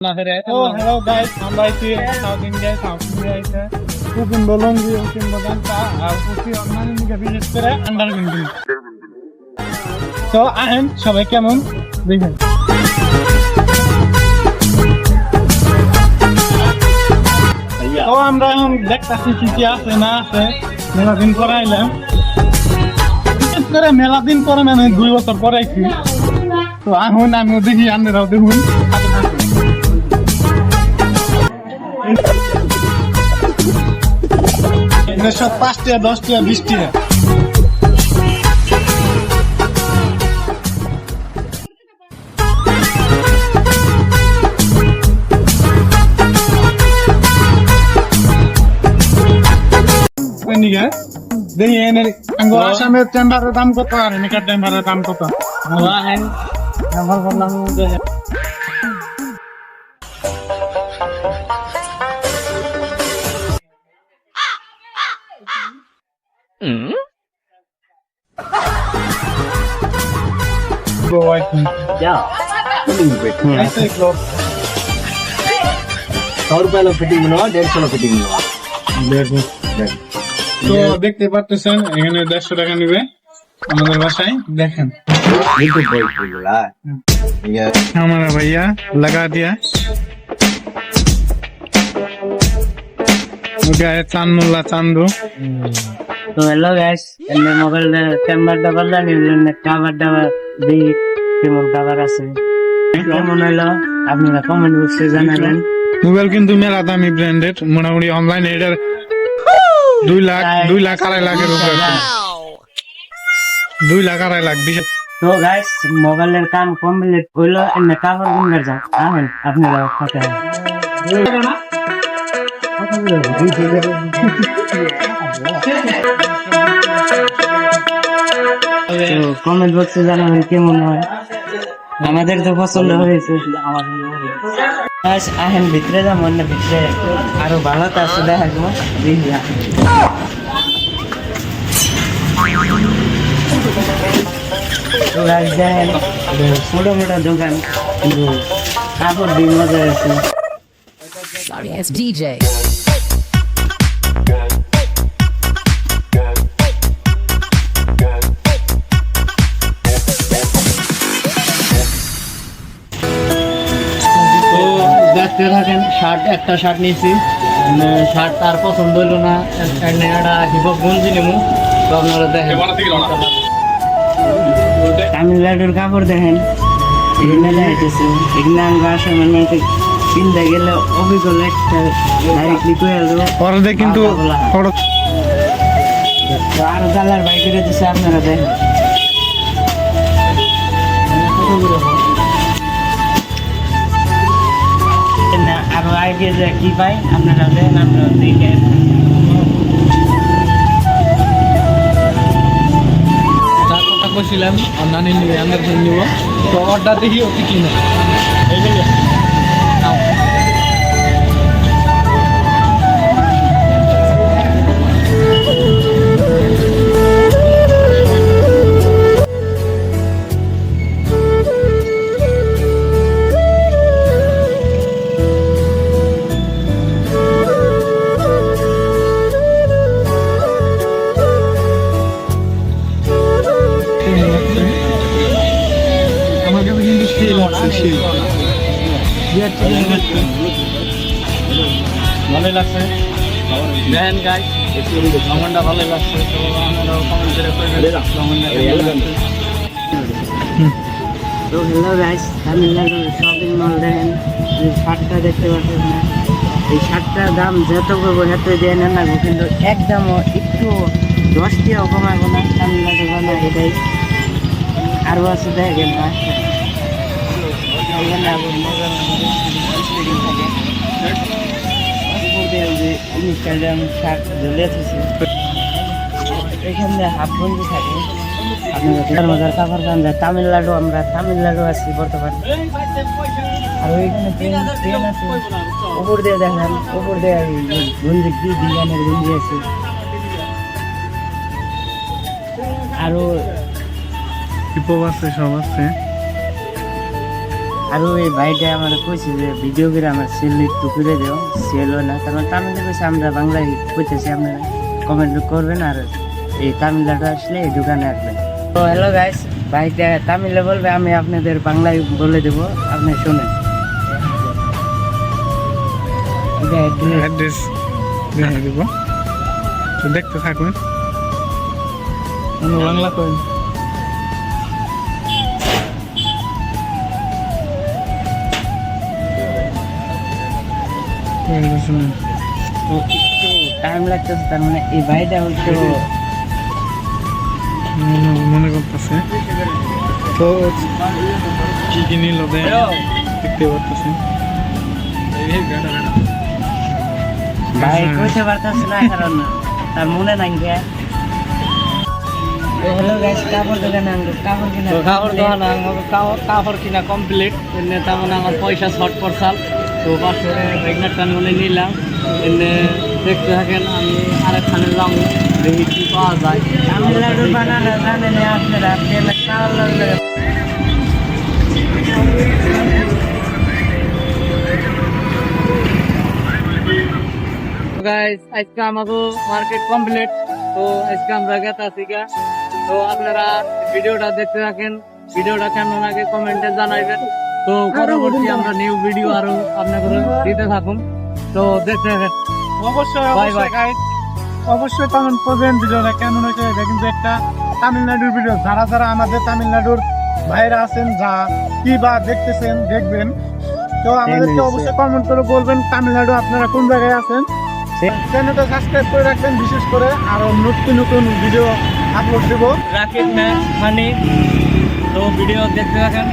Hello guys, আমরা আছি south India আছে কুকিং বলঙ্গি কুকিং বদান্তা আর কুকি অনলাইন থেকে বিজনেস করে আন্ডারগ্রাউন্ড তো আহেন সবাই কেমন দেখেন তো আমরা এখন দেখতেছি কি আছে না আছে মেলা দিন পরে আইলাম বিশেষ করে মেলা দিন পরে মানে 2 বছর পরে আইছি তো এখন আমিও দেখি আপনারাও দেখুন সব 5 টাকা 10 টাকা 20 টাকা দেখি এনে আসামের টেম্পারের দাম কত আর এখানকার টেম্পারের দাম কত আমার বললাম फिटिंग बनवा 150 फिटिंग बनवा তো দেখতে পাচ্ছেন এখানে 150 টাকা নিবে আমাদের বাসায় দেখেন हमारा भैया लगा दिया चांदुल्ला चांदू तो हेलो गाइस এমনি মোবাইল চেম্বারটা বললা নিলেন কভারটা দেই কেমন কভার আছে কেমন হলো আপনারা কমেন্ট বক্সে জানাবেন মোবাইল কিন্তু মেলা দামি ব্র্যান্ডেড মোটামুটি অনলাইন এটার 2 লাখ 2.5 লাখের উপরে 2 লাখ 2.5 লাখ তো গাইস মোবাইলের কাম কমপ্লিট হইলো এমনি কভার কিনবার যাও আহেন আপনারা কথা কমেন্ট বক্সে জানাবেন কেমন হয় আমাদের তো পছন্দ হয়েছে আহেন ভিতরে যা মনে ভিতরে আরো ভালো তো আছে দেখা যাবো তো গাছ দেখেন ছোট মোটা দোকান কিন্তু কাপড় দিয়ে মজা আছে Sorry, it's DJ. দেখতে থাকেন একটা শার্ট নিয়েছি শার্ট তার পছন্দ হইলো না একটা হিপহপ গঞ্জি নেবো তো আপনারা দেখেন তামিলনাড়ুর কাপড় দেখেন এগুলো দেখাইতেছে এগুলো আমরা আসলে মানে কিনতে গেলে অভিজ্ঞতা একটা ডাইরেক্টলি করে দেবো পরে কিন্তু আরো কালার বাই করে দিচ্ছে আপনারা দেখেন আরো আগে যে কি পাই আপনারা দেন আমরা দেখে তার কথা কইছিলাম অনলাইন নিবে আন্ডারগ্রাউন্ড নিব তো অর্ডার দেখি অতি কিনা এই যে ভালোই লাগছে দেখেন গাইস কমেন্টটা ভালোই লাগছে তো আপনারাও কমেন্ট করে তো হ্যালো গাইস তামিলনাড়ুর শপিং মল দেখেন এই শার্টটা দেখতে পাচ্ছেন না এই শার্টটার দাম যত করবো এত দিয়ে নেন না কিন্তু একদমও একটু 10 টাকাও কমাবো না তামিলনাড়ু বানা এটাই আরও আছে দেখেন না ইনস্টাগ্রাম শার্ট ঝুলে আছে এখানে হাফ গঞ্জি থাকে আপনারা মজার কাপড় পান যায় তামিলনাড়ু আছি বর্তমানে আর ওইখানে ট্রেন আছে উপর দিয়ে দেখেন উপর দিয়ে গঞ্জি কি ডিজাইনের গঞ্জি আছে আরো হিপহপ আছে সব আছে আর ওই ভাইটা আমার কইছে যে ভিডিও করে আমার সেল একটু করে দেও, সেল হয় না, কারণ তামিলে কইছে আমরা বাংলায় কইতেছি, আপনারা কমেন্ট করবেন আর এই তামিলটা আসলে এই দোকানে আসবেন। তো হ্যালো গাইস, ভাইটা তামিলে বলবে, আমি আপনাদের বাংলায় বলে দেবো, আপনি শুনেন। অ্যাড্রেস দিয়ে দিব, তো দেখতে থাকুন। বাংলা কই শুনুন, তো একটু টাইম লাগতেছে, তার মানে এই ভাইটা হচ্ছে মনে করতেছে তো কি কি নিল দেখতে পারতেছে। ভাই কইতে পারতেছে না, কারণ তার মনে নাই গে। হ্যালো গাইস, কাপড় দোকানে আনলো, কাপড় কিনা, কাপড় দোকান কাপড় কিনা কমপ্লিট। এমনি তেমন আমার পয়সা শর্ট পড়ছাল, তো বাসরে রেগনার টান বলে নিলাম। এমনি দেখতে থাকেন, আমি আরেকখানে যাবো, দেখি কি পাওয়া যায়। তামিলনাড়ুর বানানো জানেন আপনারা, আপনারা খাওয়ার লাগলে গাইস আজকে আমাকে মার্কেট কমপ্লিট, তো আজকে আমরা গেতা শিখা। তো আপনারা ভিডিওটা দেখতে থাকেন, ভিডিওটা কেমন লাগে কমেন্টে জানাইবেন। তো পরবর্তী আমরা নিউ ভিডিও আরো আপনাদের দিতে থাকুন, তো দেখতে থাকেন। অবশ্যই Bye অবশ্যই bye. গাইস, অবশ্যই কমেন্ট করবেন ভিডিওটা কেমন হয়েছে। এটা কিন্তু একটা তামিলনাড়ুর ভিডিও, যারা যারা আমাদের তামিলনাড়ুর ভাইরা আছেন, যা কি বা দেখতেছেন দেখবেন, তো আমাদেরকে অবশ্যই কমেন্ট করে বলবেন তামিলনাড়ু আপনারা কোন জায়গায় আছেন। চ্যানেলটা সাবস্ক্রাইব করে রাখবেন বিশেষ করে, আরো নতুন নতুন ভিডিও আপলোড দেবো। রাকিব ম্যাচ হানি, তো ভিডিও দেখতে থাকেন।